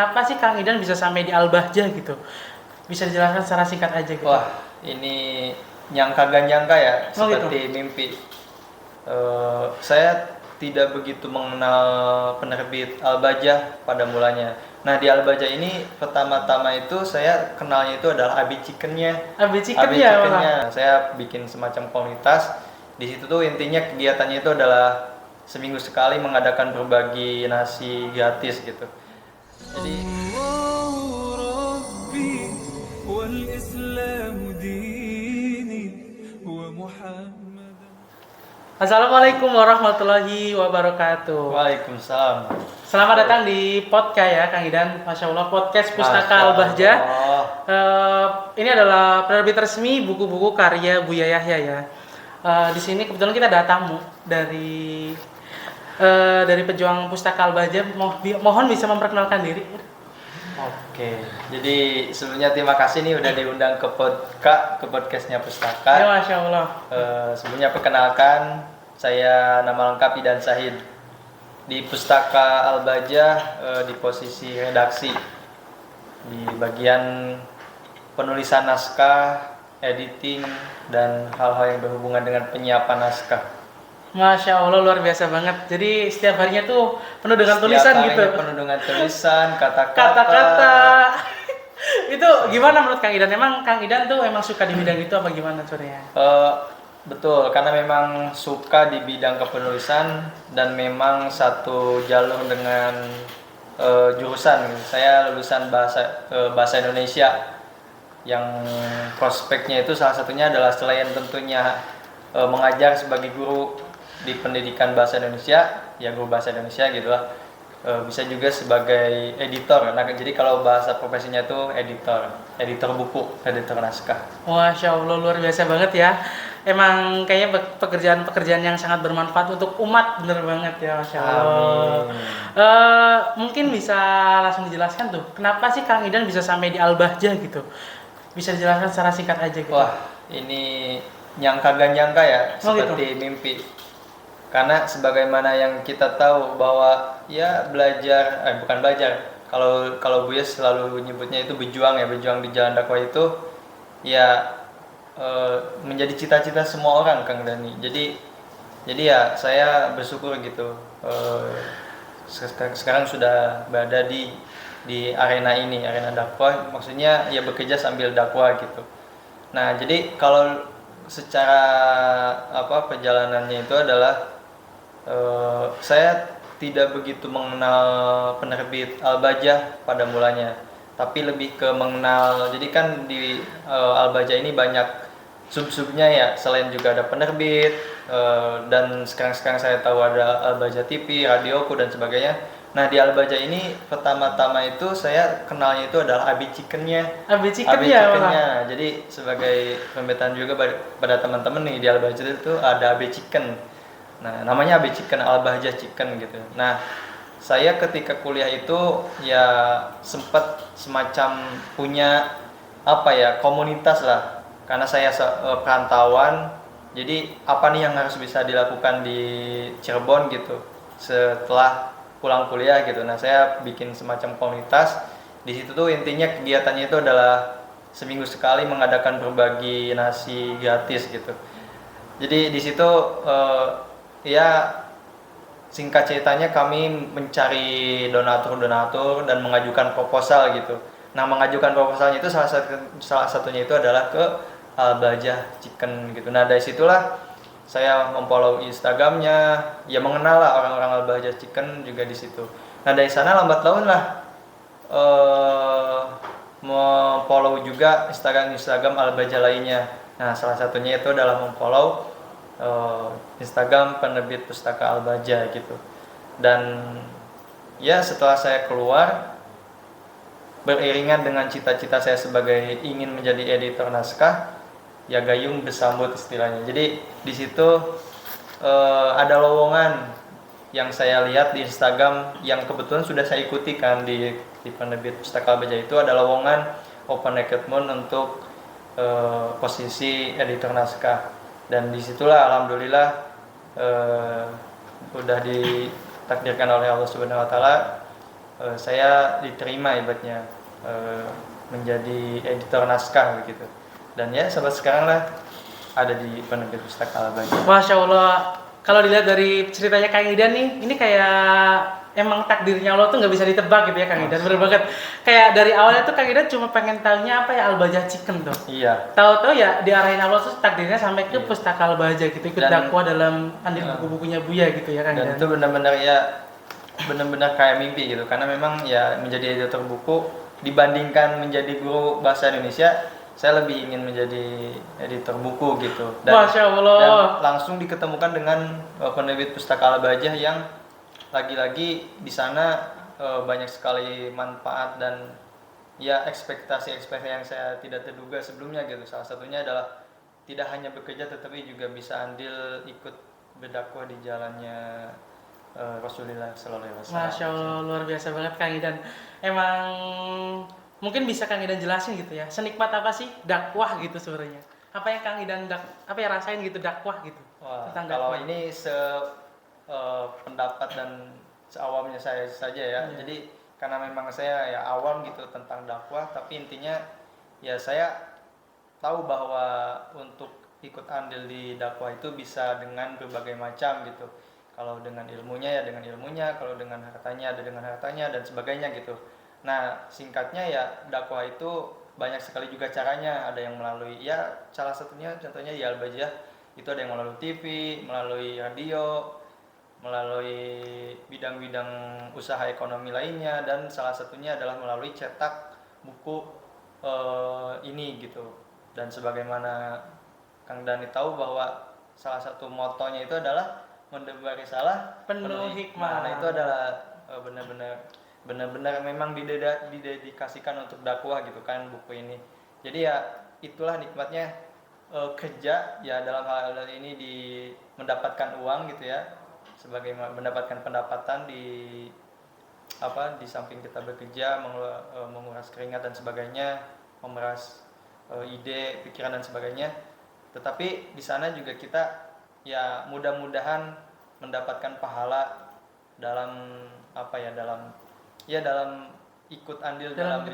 Kenapa sih Kang Idan bisa sampai di Al-Bahjah gitu? Bisa dijelaskan secara singkat aja gitu. Wah, ini nyangka gak nyangka ya, Oh gitu. seperti mimpi. Saya tidak begitu mengenal penerbit Al-Bajah pada mulanya. Nah, di Al-Bajah ini pertama-tama itu saya kenalnya itu adalah AB Chicken-nya. AB Chicken ya malah. Saya bikin semacam komunitas. Di situ tuh intinya kegiatannya itu adalah seminggu sekali mengadakan berbagi nasi gratis gitu. Jadi Assalamualaikum warahmatullahi wabarakatuh. Waalaikumsalam. Selamat datang di podcast ya Kang Idan. Masya Allah, podcast Pustaka Al-Bahjah. Ini adalah penerbit resmi buku-buku karya Buya Yahya ya. Di sini kebetulan kita ada tamu dari pejuang Pustaka Al-Bahjah. Mohon bisa memperkenalkan diri. Oke, jadi sebelumnya terima kasih nih udah diundang ke podcastnya Pustaka. Ya Masya Allah. Sebelumnya perkenalkan, saya nama lengkap Idan Sahid. Di Pustaka Al-Bahjah di posisi redaksi, di bagian penulisan naskah, editing, dan hal-hal yang berhubungan dengan penyiapan naskah. Masya Allah, luar biasa banget. Jadi setiap harinya tuh penuh dengan tulisan gitu. Penuh dengan tulisan, Kata-kata. Itu gimana menurut Kang Idan? Emang Kang Idan tuh emang suka di bidang itu apa gimana sebenarnya? Betul, karena memang suka di bidang kepenulisan dan memang satu jalur dengan jurusan. Saya lulusan bahasa Indonesia yang prospeknya itu salah satunya adalah selain tentunya mengajar sebagai guru di pendidikan bahasa Indonesia, ya guru bahasa Indonesia gitu lah. Bisa juga sebagai editor. Nah, jadi kalau bahasa profesinya itu editor buku, editor naskah. Masya Allah, luar biasa banget ya. Emang kayaknya pekerjaan yang sangat bermanfaat untuk umat, bener banget ya, Masya Allah. Mungkin bisa langsung dijelaskan tuh, kenapa sih Kang Idan bisa sampai di Al-Bahjah gitu? Bisa dijelaskan secara singkat aja gitu. Wah, ini nyangka gak nyangka ya, seperti mimpi. Karena sebagaimana yang kita tahu bahwa ya bukan belajar. Kalau Buya selalu nyebutnya itu berjuang di jalan dakwah itu ya menjadi cita-cita semua orang, Kang Dani. Jadi ya saya bersyukur gitu. Sekarang sudah berada di arena ini, arena dakwah. Maksudnya ya bekerja sambil dakwah gitu. Nah, jadi kalau secara perjalanannya itu adalah saya tidak begitu mengenal penerbit Al-Bajah pada mulanya, tapi lebih ke mengenal. Jadi kan di Al-Bajah ini banyak sub-subnya ya, selain juga ada penerbit dan sekarang saya tahu ada Al-Bajah TV, Radioku dan sebagainya. Nah, di Al-Bajah ini pertama-tama itu saya kenalnya itu adalah AB Chicken-nya. AB Chicken-nya. Jadi sebagai pembetaan juga pada teman-teman nih, di Al-Bajah itu ada AB Chicken. Nah, namanya AB Chicken, Al-Bahjah Chicken gitu. Nah, saya ketika kuliah itu ya sempat semacam punya komunitas lah. Karena saya perantauan, jadi apa nih yang harus bisa dilakukan di Cirebon gitu setelah pulang kuliah gitu. Nah, saya bikin semacam komunitas. Di situ tuh intinya kegiatannya itu adalah seminggu sekali mengadakan berbagi nasi gratis gitu. Jadi di situ ya singkat ceritanya kami mencari donatur dan mengajukan proposal gitu. Nah, mengajukan proposalnya itu salah satunya itu adalah ke Al-Bahjah Chicken gitu. Nah, dari situlah saya memfollow Instagramnya, ya mengenal lah orang-orang Al-Bahjah Chicken juga di situ. Nah, dari sana lambat laun lah memfollow juga Instagram Al-Bahjah lainnya. Nah, salah satunya itu adalah memfollow Instagram penerbit Pustaka Al-Bahjah gitu. Dan ya setelah saya keluar, beriringan dengan cita-cita saya sebagai ingin menjadi editor naskah, ya gayung bersambut istilahnya. Jadi di situ ada lowongan yang saya lihat di Instagram yang kebetulan sudah saya ikuti kan di penerbit Pustaka Al-Bahjah itu ada lowongan open recruitment untuk posisi editor naskah. Dan disitulah alhamdulillah udah ditakdirkan oleh Allah Subhanahu Wa Taala saya diterima ibaratnya menjadi editor naskah begitu. Dan ya sampai sekarang lah ada di Penerbit Pustaka Al-Bahjah. Masya Allah, kalau dilihat dari ceritanya Kang Idan nih, ini kayak emang takdirnya Allah tuh nggak bisa ditebak gitu ya Kang Idan, bener banget. Kayak dari awalnya tuh Kang Idan cuma pengen tahunya apa ya Al-Bahjah Chicken tuh. Iya. Tahu-tahu ya diarahin Allah tuh takdirnya sampai ke Pustaka Al-Bahjah gitu, ikut Dan, dakwah dalam andil buku-bukunya Buya gitu ya Kang Dan Idan. itu benar-benar ya benar-benar kayak mimpi gitu, karena memang ya menjadi editor buku dibandingkan menjadi guru bahasa Indonesia, saya lebih ingin menjadi editor buku gitu. Masya Allah. Dan langsung diketemukan dengan penerbit Pustaka Al-Bahjah yang lagi-lagi di sana banyak sekali manfaat dan ya ekspektasi-ekspektasi yang saya tidak terduga sebelumnya gitu. Salah satunya adalah tidak hanya bekerja tetapi juga bisa andil ikut berdakwah di jalannya Rasulullah Sallallahu Alaihi Wasallam. Masya Allah, luar biasa banget Kang Idan. Emang mungkin bisa Kang Idan jelasin gitu ya, senikmat apa sih dakwah gitu sebenarnya? Apa yang Kang Idan apa ya rasain gitu dakwah gitu? Wah, tentang kalau dakwah. ini pendapat dan seawamnya saya saja ya. Iya. Jadi karena memang saya ya awam gitu tentang dakwah, tapi intinya ya saya tahu bahwa untuk ikut andil di dakwah itu bisa dengan berbagai macam gitu. Kalau dengan ilmunya ya dengan ilmunya, kalau dengan hartanya ada dengan hartanya dan sebagainya gitu. Nah, singkatnya ya dakwah itu banyak sekali juga caranya. Ada yang melalui ya salah satunya contohnya di Al-Bahjah itu ada yang melalui TV, melalui radio, melalui bidang-bidang usaha ekonomi lainnya, dan salah satunya adalah melalui cetak buku ini gitu. Dan sebagaimana Kang Dani tahu bahwa salah satu motonya itu adalah mendebar risalah Penuh hikmah. Nah, itu adalah benar-benar memang didedikasikan untuk dakwah gitu kan buku ini. Jadi ya itulah nikmatnya kerja ya dalam hal ini di mendapatkan uang gitu ya, sebagai mendapatkan pendapatan di samping kita bekerja menguras keringat dan sebagainya, memeras ide, pikiran dan sebagainya. Tetapi di sana juga kita ya mudah-mudahan mendapatkan pahala dalam dalam ikut andil dalam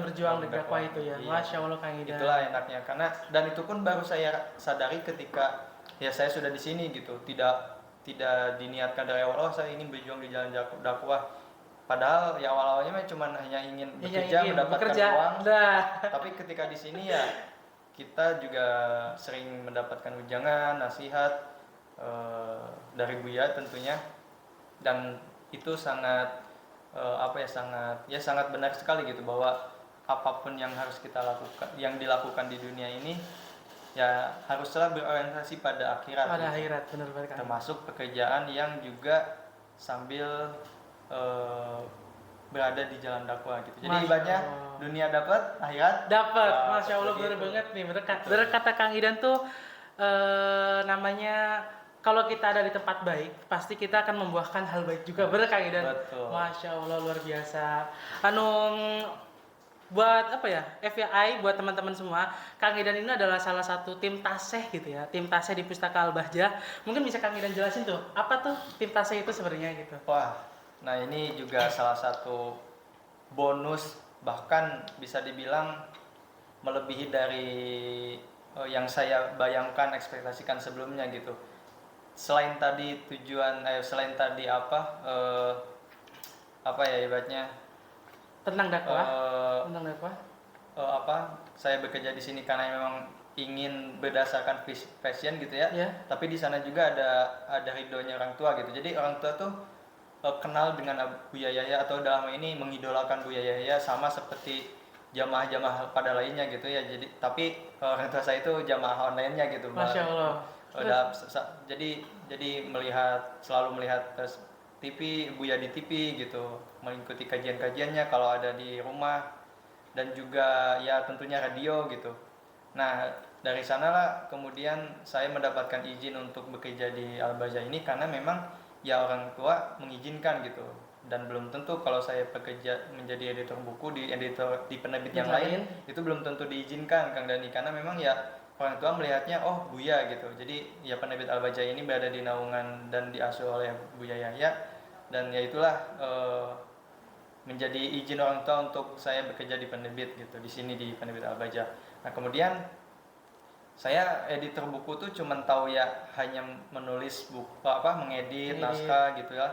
berjuang di dakwah itu ya. Iya. Masya Allah Kang Idan. Itulah enaknya, karena dan itu pun baru saya sadari ketika ya saya sudah di sini gitu, tidak diniatkan dari awal saya ingin berjuang di jalan dakwah, padahal ya awal-awalnya cuma hanya ingin bekerja mendapatkan uang. Tapi ketika di sini ya kita juga sering mendapatkan ujangan, nasihat dari Buya tentunya, dan itu sangat sangat benar sekali gitu, bahwa apapun yang harus kita lakukan, yang dilakukan di dunia ini ya haruslah berorientasi pada akhirat. Pada akhirat, benar banget Kang. Termasuk pekerjaan yang juga sambil berada di jalan dakwah gitu. Jadi ibaratnya dunia dapat, akhirat dapat. Masya Allah, benar banget nih. Benar kata Kang Idan tuh namanya kalau kita ada di tempat baik, pasti kita akan membuahkan hal baik juga. Benar Kang Idan. Betul. Masya Allah, luar biasa. Buat apa ya, FYI buat teman-teman semua, Kang Idan ini adalah salah satu tim taseh gitu ya, tim taseh di Pustaka Al-Bahjah. Mungkin bisa Kang Idan jelasin tuh, apa tuh tim taseh itu sebenarnya gitu? Wah, nah ini juga salah satu bonus, bahkan bisa dibilang melebihi dari yang saya bayangkan, ekspektasikan sebelumnya gitu. Selain tadi ibaratnya tentang dakwah, saya bekerja di sini karena memang ingin berdasarkan passion gitu ya. Tapi di sana juga ada ridhonya orang tua gitu. Jadi orang tua tuh kenal dengan Buya Yahya, atau dalam ini mengidolakan Buya Yahya sama seperti jamaah-jamaah pada lainnya gitu ya. Jadi tapi orang tua saya itu jamaah online-nya gitu. Masya Allah. Jadi selalu melihat TV, Buya di TV gitu, mengikuti kajian-kajiannya kalau ada di rumah, dan juga ya tentunya radio gitu. Nah, dari sanalah kemudian saya mendapatkan izin untuk bekerja di Al-Bahjah ini, karena memang ya orang tua mengizinkan gitu. Dan belum tentu kalau saya bekerja menjadi editor buku di penerbit yang lain itu belum tentu diizinkan Kang Dani, karena memang ya orang tua melihatnya oh Buya gitu. Jadi ya penerbit Al-Bahjah ini berada di naungan dan diasuh oleh Buya Yahya, dan ya itulah menjadi izin orang tua untuk saya bekerja di penerbit gitu, di sini di Penerbit Al-Bahjah. Nah kemudian saya editor buku tuh cuman tahu ya hanya menulis buku mengedit naskah gitu ya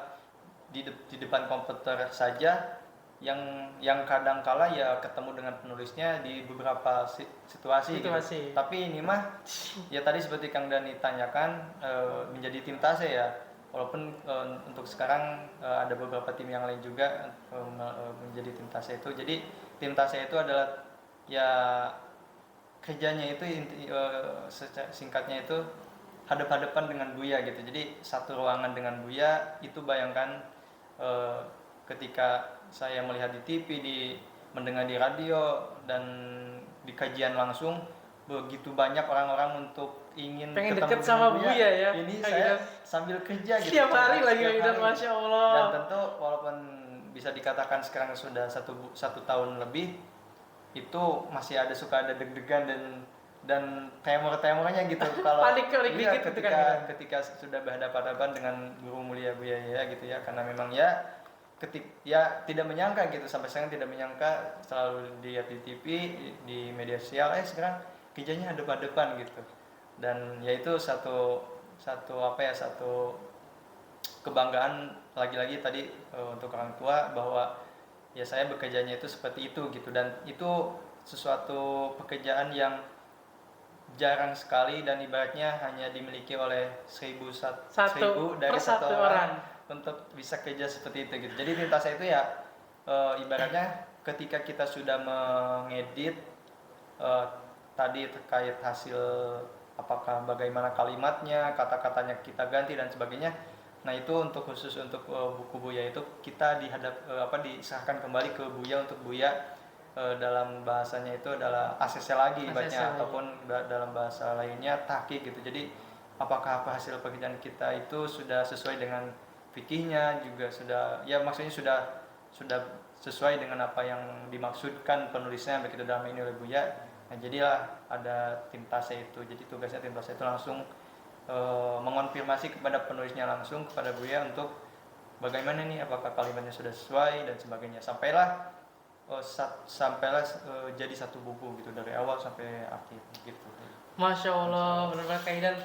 di depan komputer saja, yang kadang kala ya ketemu dengan penulisnya di beberapa situasi. Gitu. Tapi ini mah ya tadi seperti Kang Dani tanyakan, menjadi tim Tase ya, walaupun untuk sekarang ada beberapa tim yang lain juga menjadi tim Tase itu. Jadi tim Tase itu adalah ya kerjanya itu singkatnya itu hadap-hadapan dengan Buya gitu. Jadi satu ruangan dengan Buya itu, bayangkan ketika saya melihat di TV, mendengar di radio dan di kajian langsung, begitu banyak orang-orang untuk ingin pengen ketemu deket sama Buya ya. Ini saya sambil kerja gitu. Setiap hari lagi Kang, Masya Allah. Dan tentu walaupun bisa dikatakan sekarang sudah satu tahun lebih, itu masih suka ada deg-degan dan tremor-tremornya gitu kalau panik dikit ketika sudah berhadapan-hadapan dengan guru mulia Buya ya gitu ya, karena memang ya tidak menyangka gitu, sampai sekarang tidak menyangka, selalu lihat di TV, di media sosial, sekarang kerjanya hadap-hadapan gitu. Dan yaitu satu kebanggaan lagi-lagi tadi untuk orang tua, bahwa ya saya bekerjanya itu seperti itu gitu, dan itu sesuatu pekerjaan yang jarang sekali dan ibaratnya hanya dimiliki oleh 1000 dari satu orang untuk bisa kerja seperti itu gitu. Jadi tim Tase itu ya ibaratnya ketika kita sudah mengedit tadi terkait hasil, apakah bagaimana kalimatnya, kata-katanya kita ganti dan sebagainya. Nah itu khusus untuk buku Buya itu kita diserahkan kembali ke Buya untuk Buya dalam bahasanya itu adalah ACC lagi ibaratnya, ataupun dalam bahasa lainnya tahqiq gitu. Jadi apakah hasil pekerjaan kita itu sudah sesuai dengan fikihnya, juga sudah ya maksudnya sudah sesuai dengan apa yang dimaksudkan penulisnya begitu dalam ini oleh Buya. Nah jadilah ada tim Tase itu. Jadi tugasnya tim Tase itu langsung mengonfirmasi kepada penulisnya langsung kepada Buya untuk bagaimana nih, apakah kalimatnya sudah sesuai dan sebagainya, sampailah jadi satu buku gitu dari awal sampai akhir gitu. Masya Allah, benar-benar Kang Idan.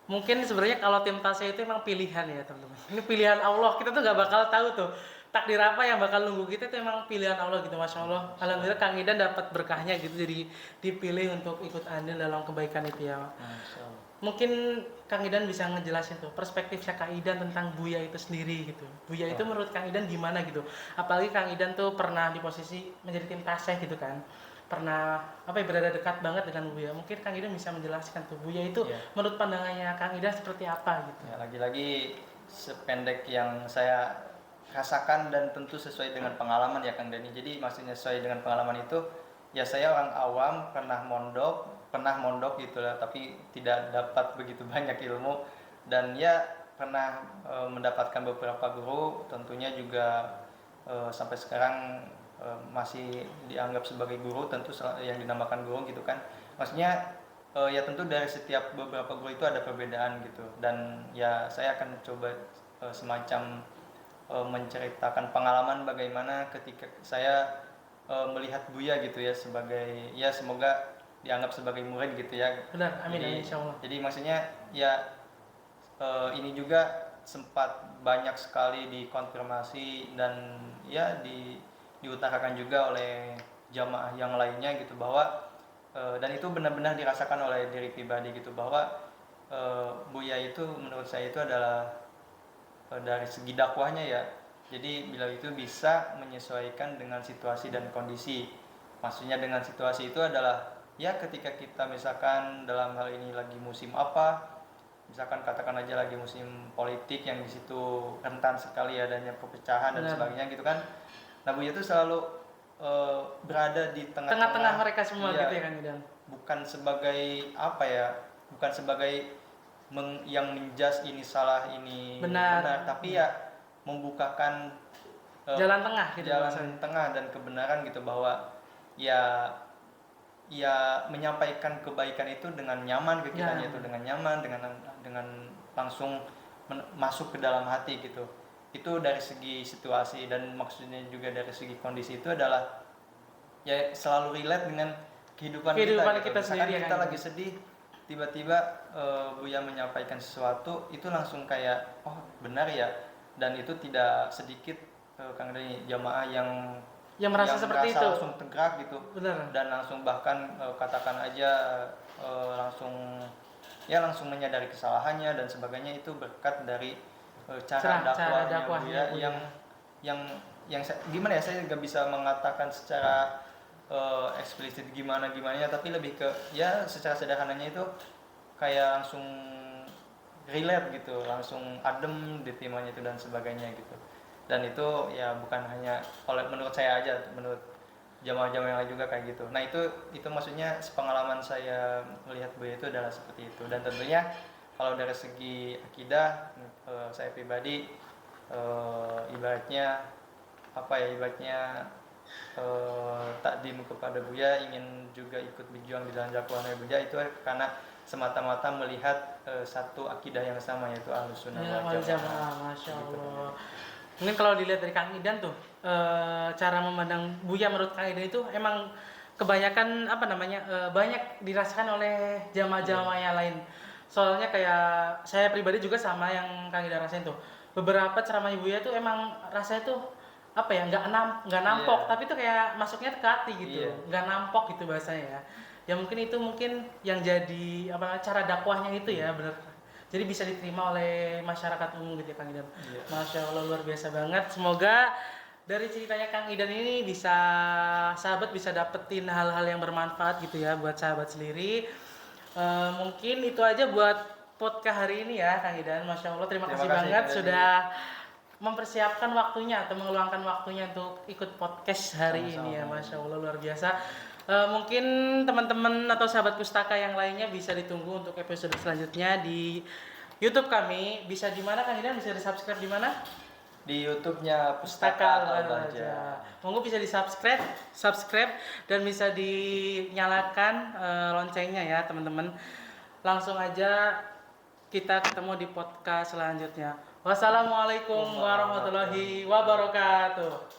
Mungkin sebenarnya kalau tim Tase itu emang pilihan ya teman-teman. Ini pilihan Allah, kita tuh nggak bakal tahu tuh takdir apa yang bakal nunggu kita, itu emang pilihan Allah gitu. Masya Allah. Alhamdulillah Kang Idan dapat berkahnya gitu, jadi dipilih untuk ikut andil dalam kebaikan itu ya. Masya Allah. Mungkin Kang Idan bisa ngejelasin tuh perspektifnya Kang Idan tentang Buya itu sendiri gitu. Buya itu menurut Kang Idan gimana gitu? Apalagi Kang Idan tuh pernah di posisi menjadi tim Tase gitu kan. Pernah berada dekat banget dengan Buya. Mungkin Kang Idan bisa menjelaskan tuh Buya itu menurut pandangannya Kang Idan seperti apa gitu. Ya, lagi-lagi sependek yang saya rasakan dan tentu sesuai dengan pengalaman ya Kang Dani. Jadi maksudnya sesuai dengan pengalaman itu ya, saya orang awam, pernah mondok gitulah, tapi tidak dapat begitu banyak ilmu, dan ya pernah mendapatkan beberapa guru, tentunya juga sampai sekarang masih dianggap sebagai guru, tentu yang dinamakan guru gitu kan. Maksudnya ya tentu dari setiap beberapa guru itu ada perbedaan gitu, dan ya saya akan coba semacam menceritakan pengalaman bagaimana ketika saya melihat Buya gitu ya, sebagai ya semoga dianggap sebagai murid gitu ya. Benar, amin, insyaallah. Jadi maksudnya ya ini juga sempat banyak sekali dikonfirmasi dan ya diutarakan juga oleh jamaah yang lainnya gitu, bahwa dan itu benar-benar dirasakan oleh diri pribadi gitu, bahwa Buya itu menurut saya itu adalah dari segi dakwahnya ya, jadi beliau itu bisa menyesuaikan dengan situasi dan kondisi. Maksudnya dengan situasi itu adalah ya ketika kita misalkan dalam hal ini lagi musim apa, misalkan katakan aja lagi musim politik yang di situ rentan sekali adanya perpecahan dan sebagainya gitu kan. Nah Buya itu selalu berada di tengah-tengah mereka semua gitu ya kan Idan. Bukan sebagai bukan sebagai yang menjas ini salah ini benar, tapi ya membukakan jalan tengah gitu, tengah dan kebenaran gitu, bahwa ya menyampaikan kebaikan itu dengan nyaman ke kitanya, itu dengan nyaman, dengan langsung masuk ke dalam hati gitu. itu dari segi situasi, dan maksudnya juga dari segi kondisi itu adalah ya selalu relate dengan kehidupan kita gitu. kita Misalkan sendiri ya kita kan? lagi sedih, tiba-tiba Buya menyampaikan sesuatu itu langsung kayak oh benar ya, dan itu tidak sedikit Kang Dani jamaah Yang merasa seperti itu. langsung tegak gitu. Benar. Dan langsung bahkan katakan aja langsung langsung menyadari kesalahannya dan sebagainya, itu berkat dari cara dakwahnya Buya yang gimana ya, saya nggak bisa mengatakan secara eksplisit gimana ya, tapi lebih ke ya secara sederhananya itu kayak langsung relate gitu, langsung adem ditimanya itu dan sebagainya gitu. Dan itu ya bukan hanya menurut saya aja, menurut jamaah-jamaah yang lain juga kayak gitu. Nah itu maksudnya pengalaman saya melihat Buya itu adalah seperti itu. Dan tentunya kalau dari segi akidah, saya pribadi ibaratnya takdim kepada Buya, ingin juga ikut berjuang di dalam dakwahnya Buya itu karena semata-mata melihat satu akidah yang sama, yaitu Ahlussunnah wal Jamaah. Masya Allah. Mungkin kalau dilihat dari Kang Idan tuh, cara memandang Buya menurut Kang Idan itu emang kebanyakan banyak dirasakan oleh jamaah-jamaah yang lain. Soalnya kayak saya pribadi juga sama yang Kang Idan rasain tuh. Beberapa ceramah Buya tuh emang rasanya tuh nggak nampok, tapi tuh kayak masuknya ke hati gitu, nggak nampok gitu bahasanya ya. Ya mungkin itu yang jadi cara dakwahnya itu ya bener. Jadi bisa diterima oleh masyarakat umum gitu ya Kang Idan. Masya Allah, luar biasa banget. Semoga dari ceritanya Kang Idan ini sahabat bisa dapetin hal-hal yang bermanfaat gitu ya buat sahabat sendiri. Mungkin itu aja buat podcast hari ini ya Kang Idan. Masya Allah, terima kasih banget sudah mempersiapkan waktunya atau mengeluangkan waktunya untuk ikut podcast hari ini ya. Masya Allah, luar biasa. Mungkin teman-teman atau sahabat pustaka yang lainnya bisa ditunggu untuk episode selanjutnya di YouTube kami. Bisa di mana Kang Idan? Bisa di-subscribe di mana? Di YouTube-nya Pustaka Al-Bahjah. Monggo bisa subscribe dan bisa dinyalakan loncengnya ya teman-teman. Langsung aja kita ketemu di podcast selanjutnya. Wassalamualaikum warahmatullahi wabarakatuh.